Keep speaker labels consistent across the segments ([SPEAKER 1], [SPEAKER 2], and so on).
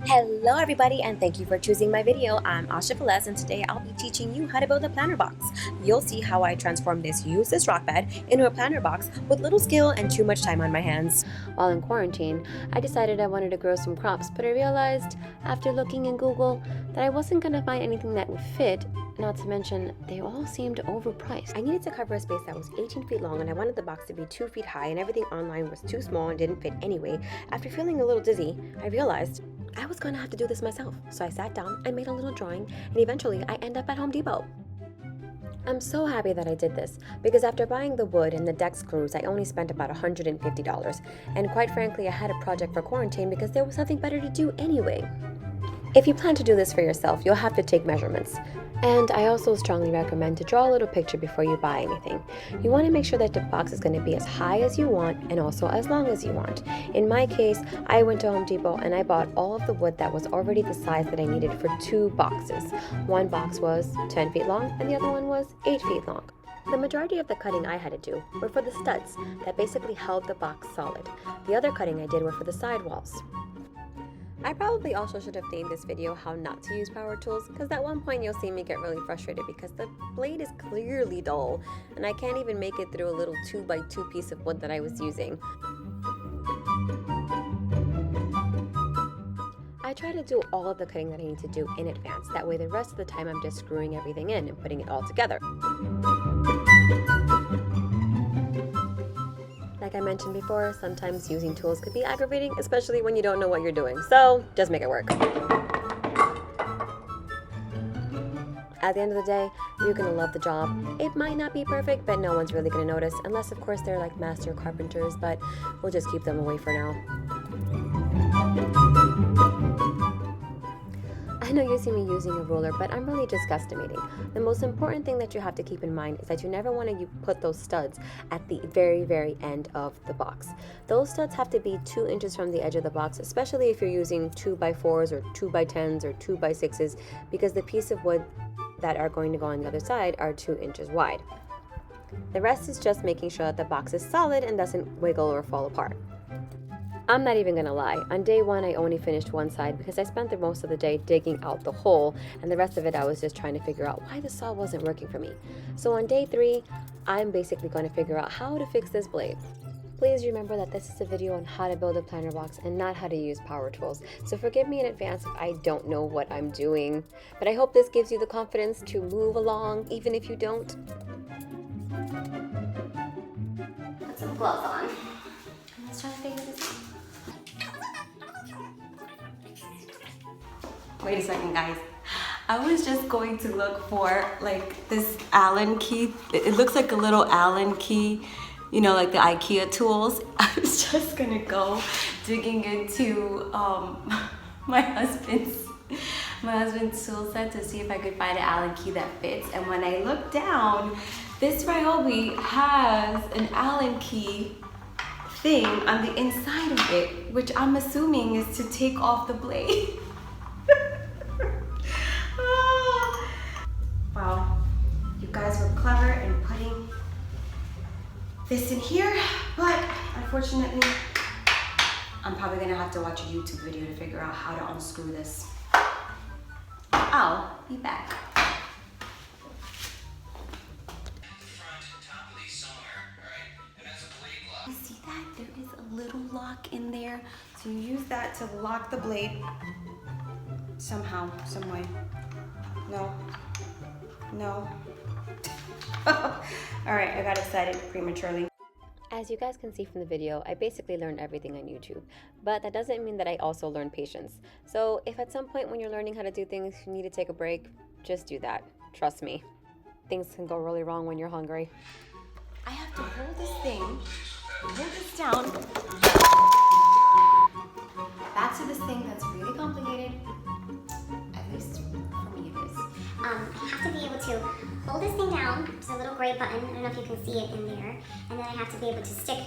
[SPEAKER 1] Hello everybody and thank you for choosing my video. I'm Asha Velez and today I'll be teaching you how to build a planner box. You'll see how I transformed this useless rock bed into a planner box with little skill and too much time on my hands.
[SPEAKER 2] While in quarantine, I decided I wanted to grow some crops, but I realized after looking in Google that I wasn't going to find anything that would fit, not to mention they all seemed overpriced.
[SPEAKER 1] I needed to cover a space that was 18 feet long and I wanted the box to be 2 feet high and everything online was too small and didn't fit anyway. After feeling a little dizzy, I realized I was going to have to do this myself. So I sat down, I made a little drawing, and eventually I end up at Home Depot. I'm so happy that I did this, because after buying the wood and the deck screws, I only spent about $150. And quite frankly, I had a project for quarantine because there was nothing better to do anyway. If you plan to do this for yourself, you'll have to take measurements. And I also strongly recommend to draw a little picture before you buy anything. You want to make sure that the box is going to be as high as you want and also as long as you want. In my case, I went to Home Depot and I bought all of the wood that was already the size that I needed for 2 boxes. One box was 10 feet long and the other one was 8 feet long. The majority of the cutting I had to do were for the studs that basically held the box solid. The other cutting I did were for the side walls. I probably also should have named this video how not to use power tools, because at one point you'll see me get really frustrated because the blade is clearly dull and I can't even make it through a little 2x2 piece of wood that I was using. I try to do all of the cutting that I need to do in advance, that way the rest of the time I'm just screwing everything in and putting it all together. Like I mentioned before, sometimes using tools could be aggravating, especially when you don't know what you're doing, so just make it work. At the end of the day, you're gonna love the job. It might not be perfect, but no one's really gonna notice, unless of course they're like master carpenters, but we'll just keep them away for now. I know you see me using a ruler, but I'm really just guesstimating. The most important thing that you have to keep in mind is that you never want to put those studs at the very end of the box. Those studs have to be 2 inches from the edge of the box, especially if you're using 2x4s or 2x10s or 2x6s, because the piece of wood that are going to go on the other side are 2 inches wide. The rest is just making sure that the box is solid and doesn't wiggle or fall apart. I'm not even gonna lie, on day 1 I only finished one side because I spent the most of the day digging out the hole, and the rest of it I was just trying to figure out why the saw wasn't working for me. So on day 3, I'm basically going to figure out how to fix this blade. Please remember that this is a video on how to build a planner box and not how to use power tools, so forgive me in advance if I don't know what I'm doing. But I hope this gives you the confidence to move along, even if you don't.
[SPEAKER 3] Put some gloves on. Let's try to figure this out.
[SPEAKER 4] Wait a second, guys. I was just going to look for like this Allen key. It looks like a little Allen key, you know, like the IKEA tools. I was just gonna go digging into my husband's tool set to see if I could find an Allen key that fits. And when I looked down, this Ryobi has an Allen key thing on the inside of it, which I'm assuming is to take off the blade. Wow, you guys were clever in putting this in here, but unfortunately, I'm probably gonna have to watch a YouTube video to figure out how to unscrew this. I'll be back. You see that? There is a little lock in there. So you use that to lock the blade somehow, some way. No. No. All right, I got excited prematurely.
[SPEAKER 2] As you guys can see from the video, I basically learned everything on YouTube, but that doesn't mean that I also learned patience. So if at some point when you're learning how to do things, you need to take a break, just do that. Trust me. Things can go really wrong when you're hungry.
[SPEAKER 4] I have to hold this thing, hold this down. Back to this thing that's really complicated. At least for me it is.
[SPEAKER 3] You have to be able to hold this thing down. There's a little gray button. I don't know if you can see it in there. And then I have to be able to stick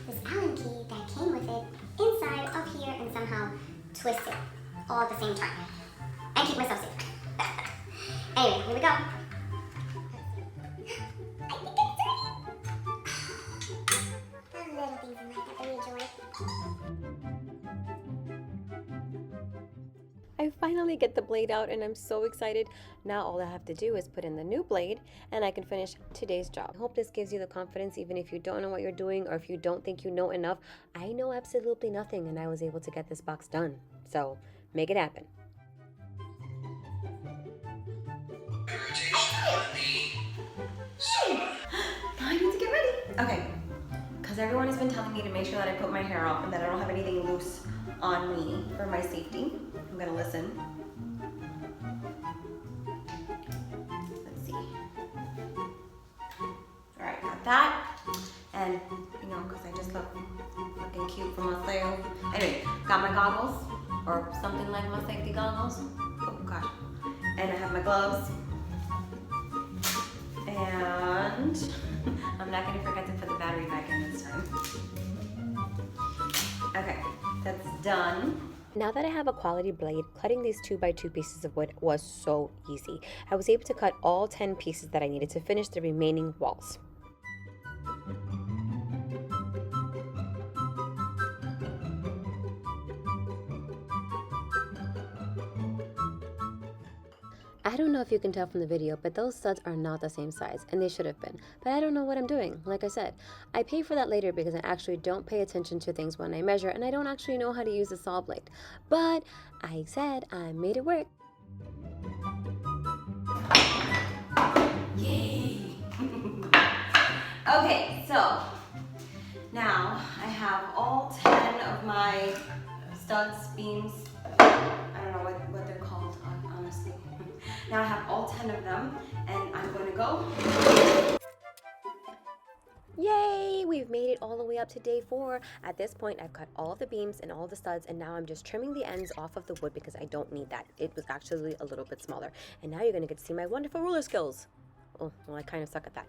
[SPEAKER 3] this Allen key that came with it inside up here and somehow twist it all at the same time. And keep myself safe. Anyway, here we go. I think it's ready. The little things in life that bring me joy.
[SPEAKER 2] I finally get the blade out and I'm so excited. Now all I have to do is put in the new blade and I can finish today's job. I hope this gives you the confidence even if you don't know what you're doing or if you don't think you know enough. I know absolutely nothing and I was able to get this box done. So make it happen.
[SPEAKER 4] Now I need to get ready. Okay, because everyone has been telling me to make sure that I put my hair up and that I don't have anything loose on me for my safety. I'm gonna listen. Let's see. All right, got that. And, you know, because I just look looking cute for my sale. Anyway, got my goggles, or something like my safety goggles. Oh, gosh. And I have my gloves. And I'm not gonna forget to put the battery back in this time. Okay, that's done.
[SPEAKER 2] Now that I have a quality blade, cutting these 2x2 pieces of wood was so easy. I was able to cut all 10 pieces that I needed to finish the remaining walls. I don't know if you can tell from the video, but those studs are not the same size, and they should have been. But I don't know what I'm doing. Like I said, I pay for that later because I actually don't pay attention to things when I measure, and I don't actually know how to use a saw blade. But I said I made it work.
[SPEAKER 4] Yay! Okay, so now I have all 10 of my studs, beams. I don't know what they're called, honestly. Now I have all 10 of them, and I'm going to go.
[SPEAKER 2] Yay! We've made it all the way up to day 4. At this point, I've cut all of the beams and all the studs, and now I'm just trimming the ends off of the wood because I don't need that. It was actually a little bit smaller. And now you're going to get to see my wonderful ruler skills. Oh, well, I kind of suck at that.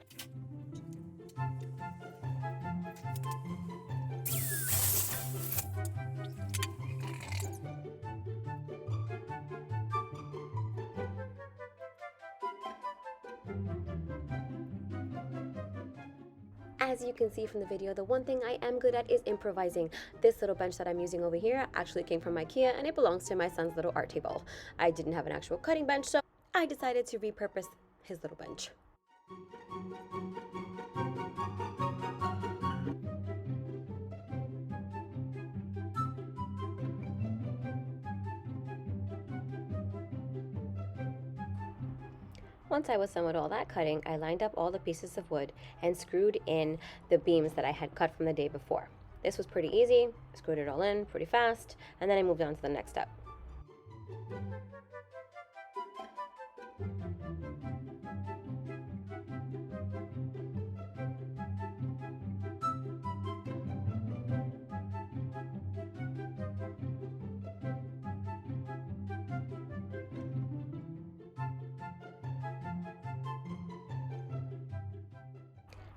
[SPEAKER 2] As you can see from the video, the one thing I am good at is improvising. This little bench that I'm using over here actually came from IKEA and it belongs to my son's little art table. I didn't have an actual cutting bench, so I decided to repurpose his little bench. Once I was done with all that cutting, I lined up all the pieces of wood and screwed in the beams that I had cut from the day before. This was pretty easy, screwed it all in pretty fast, and then I moved on to the next step.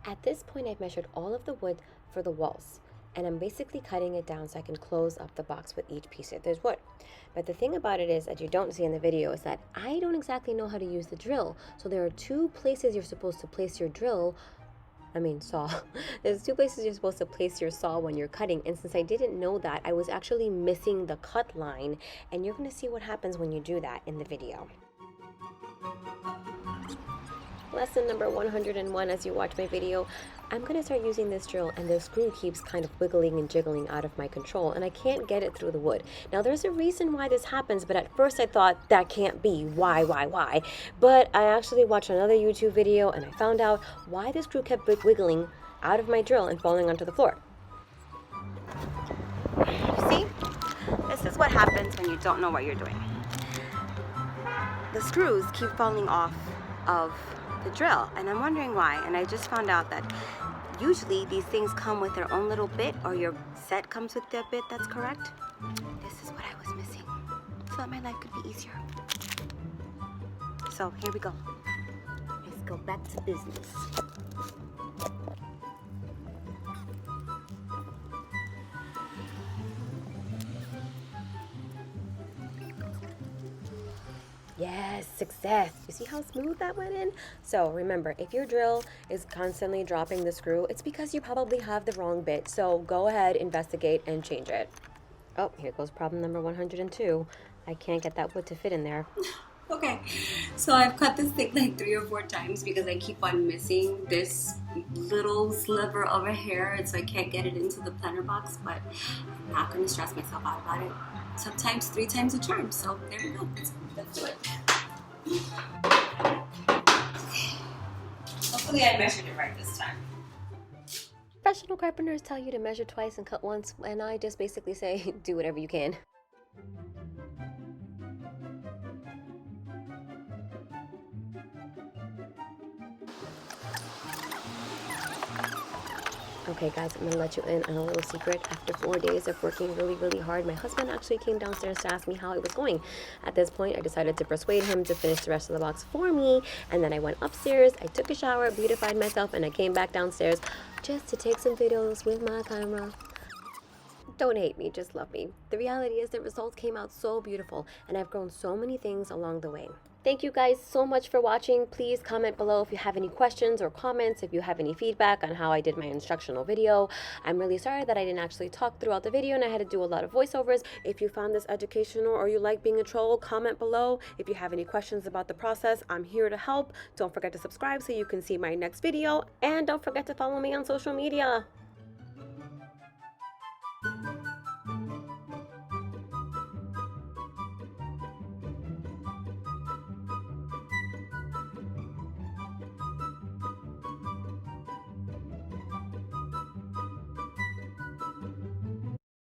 [SPEAKER 2] At this point, I've measured all of the wood for the walls, and I'm basically cutting it down so I can close up the box with each piece if there's wood. But the thing about it is that you don't see in the video is that I don't exactly know how to use the drill. So there are 2 places you're supposed to place your saw. There's 2 places you're supposed to place your saw when you're cutting, and since I didn't know that, I was actually missing the cut line, and you're going to see what happens when you do that in the video. Lesson number 101 as you watch my video, I'm going to start using this drill and the screw keeps kind of wiggling and jiggling out of my control and I can't get it through the wood. Now there's a reason why this happens, but at first I thought that can't be. Why? But I actually watched another YouTube video and I found out why the screw kept wiggling out of my drill and falling onto the floor.
[SPEAKER 4] See? This is what happens when you don't know what you're doing. The screws keep falling off of the drill, and I'm wondering why, and I just found out that usually these things come with their own little bit, or your set comes with their bit that's correct. This is what I was missing, so that my life could be easier. So here we go. Let's go back to business.
[SPEAKER 2] Yes, success. You see how smooth that went in? So remember, if your drill is constantly dropping the screw, it's because you probably have the wrong bit. So go ahead, investigate, and change it. Oh, here goes problem number 102. I can't get that wood to fit in there.
[SPEAKER 4] Okay, so I've cut this thing like 3 or 4 times because I keep on missing this little sliver of a hair, and so I can't get it into the planter box, but I'm not going to stress myself out about it. Sometimes 3 times a charm, so there we go. Let's do it. Hopefully I measured it right this time.
[SPEAKER 2] Professional carpenters tell you to measure twice and cut once, and I just basically say, do whatever you can. Okay guys, I'm gonna let you in on a little secret. After 4 days of working really hard, my husband actually came downstairs to ask me how it was going. At this point, I decided to persuade him to finish the rest of the box for me, and then I went upstairs, I took a shower, beautified myself, and I came back downstairs just to take some videos with my camera. Don't hate me, just love me. The reality is the results came out so beautiful, and I've grown so many things along the way. Thank you guys so much for watching. Please comment below if you have any questions or comments, if you have any feedback on how I did my instructional video. I'm really sorry that I didn't actually talk throughout the video and I had to do a lot of voiceovers. If you found this educational or you like being a troll, comment below. If you have any questions about the process, I'm here to help. Don't forget to subscribe so you can see my next video, and don't forget to follow me on social media.